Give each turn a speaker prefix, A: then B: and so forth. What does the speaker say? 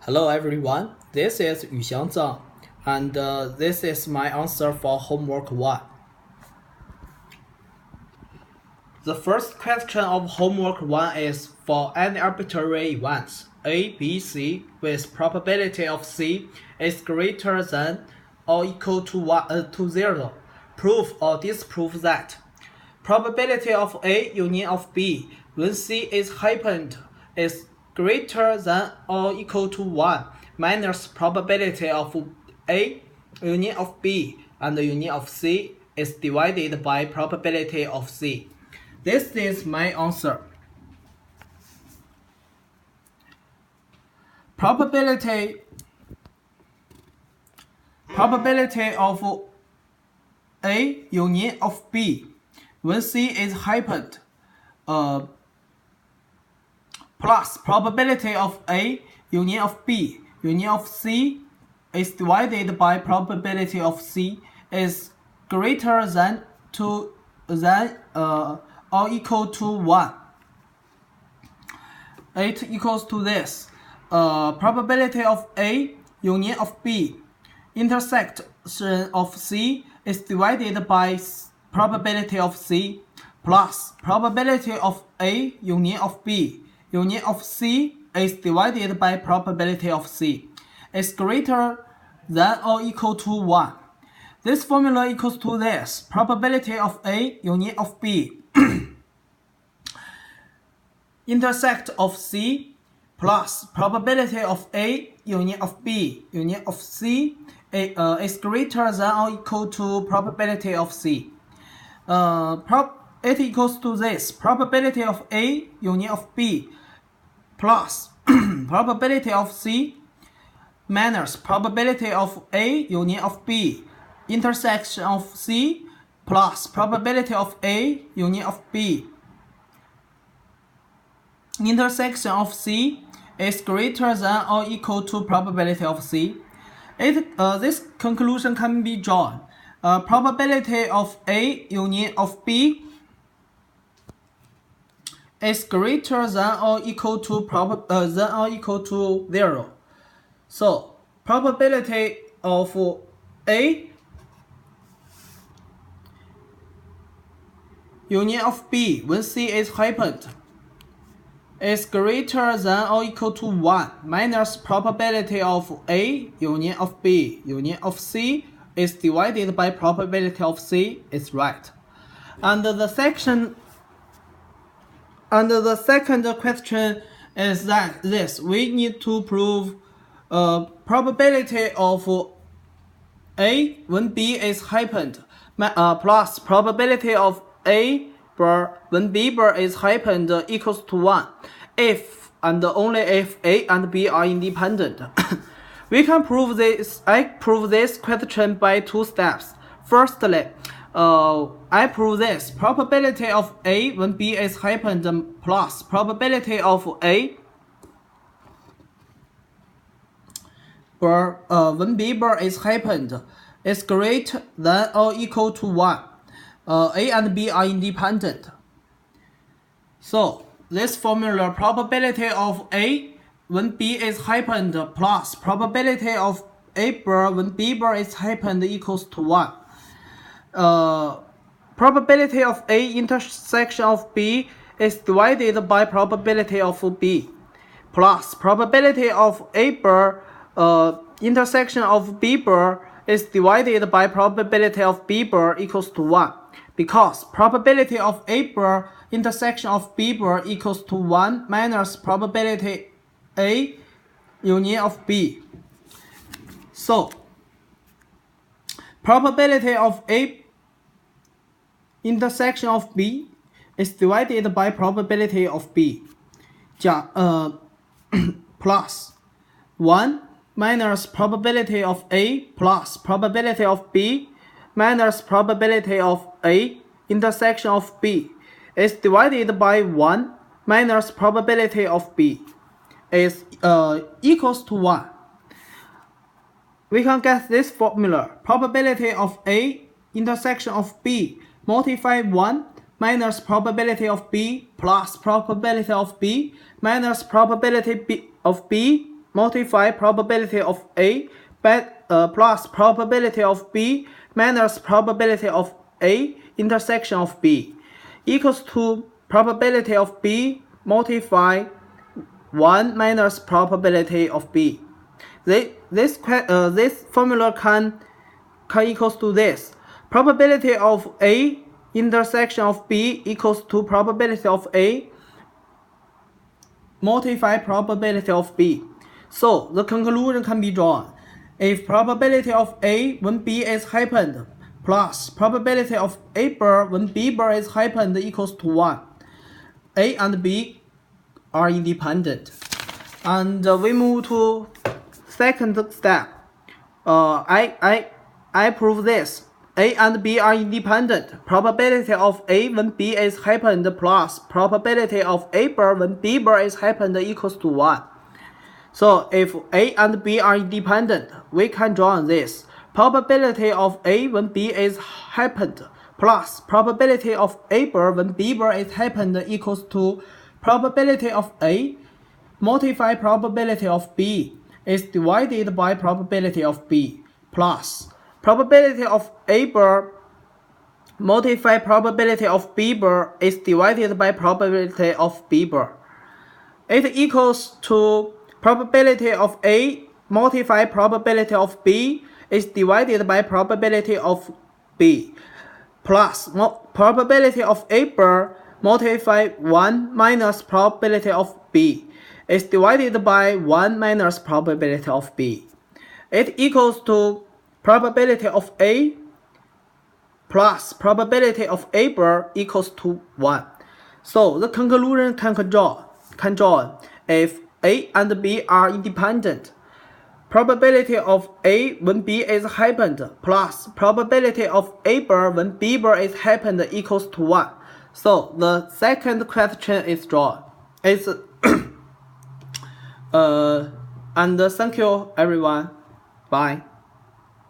A: Hello everyone, this is Yuxiang Zang, and this is my answer for homework 1. The first question of homework 1 is for any arbitrary events A, B, C with probability of C is greater than or equal to 0. Prove or disprove that. Probability of A union of B when C is happened is greater than or equal to 1 minus probability of A union of B and the union of C is divided by probability of C. This is my answer. Probability of A union of B when C is happened plus probability of A union of B union of C is divided by probability of C is greater than or equal to 1. It equals to this. Probability of A union of B intersection of C is divided by probability of C plus probability of A union of B union of C is divided by probability of C is greater than or equal to 1. This formula equals to this. Probability of A union of B intersect of C plus probability of A union of B union of C is greater than or equal to probability of C. It equals to this. Probability of A union of B plus probability of C minus probability of A union of B intersection of C plus probability of A union of B intersection of C is greater than or equal to probability of C. This conclusion can be drawn. Probability of A union of B is greater than or equal to 0. So probability of A union of B when C is happened is greater than or equal to 1 minus probability of A union of B union of C is divided by probability of C is right. And the second question is that this we need to prove probability of A when B is happened plus probability of A when B is happened equals to 1 if and only if A and B are independent. We can prove this. I prove this question by 2 steps. Firstly, I prove this. Probability of A when B is happened plus probability of A when B is happened is greater than or equal to 1. A and B are independent. So this formula, probability of A when B is happened plus probability of A when B is happened equals to 1. Probability of A intersection of B is divided by probability of B plus probability of A intersection of B is divided by probability of B equals to 1 because probability of A intersection of B equals to 1 minus probability A union of B. So probability of A intersection of B is divided by probability of B plus 1 minus probability of A plus probability of B minus probability of A intersection of B is divided by 1 minus probability of B is equals to 1. We can get this formula. Probability of A intersection of B multiply 1 minus probability of B plus probability of B minus probability of B multiply probability of A plus probability of B minus probability of A intersection of B equals to probability of B multiply 1 minus probability of B. This formula can equals to this. Probability of A intersection of B equals to probability of A multiply probability of B. So the conclusion can be drawn. If probability of A when B is happened plus probability of A bar when B bar is happened equals to 1, A and B are independent. And we move to second step. I prove this. A and B are independent. Probability of A when B is happened plus probability of A bar when B bar is happened equals to 1. So if A and B are independent, we can draw this. Probability of A when B is happened plus probability of A bar when B bar is happened equals to probability of A multiply probability of B is divided by probability of B plus probability of A bar multiply probability of B bar is divided by probability of B bar. It equals to probability of A multiply probability of B is divided by probability of B plus probability of A bar multiply 1 minus probability of B is divided by 1 minus probability of B. It equals to probability of A plus probability of A bar equals to 1. So the conclusion can draw if A and B are independent. Probability of A when B is happened plus probability of A bar when B bar is happened equals to 1. So the second question is drawn. And thank you everyone. Bye.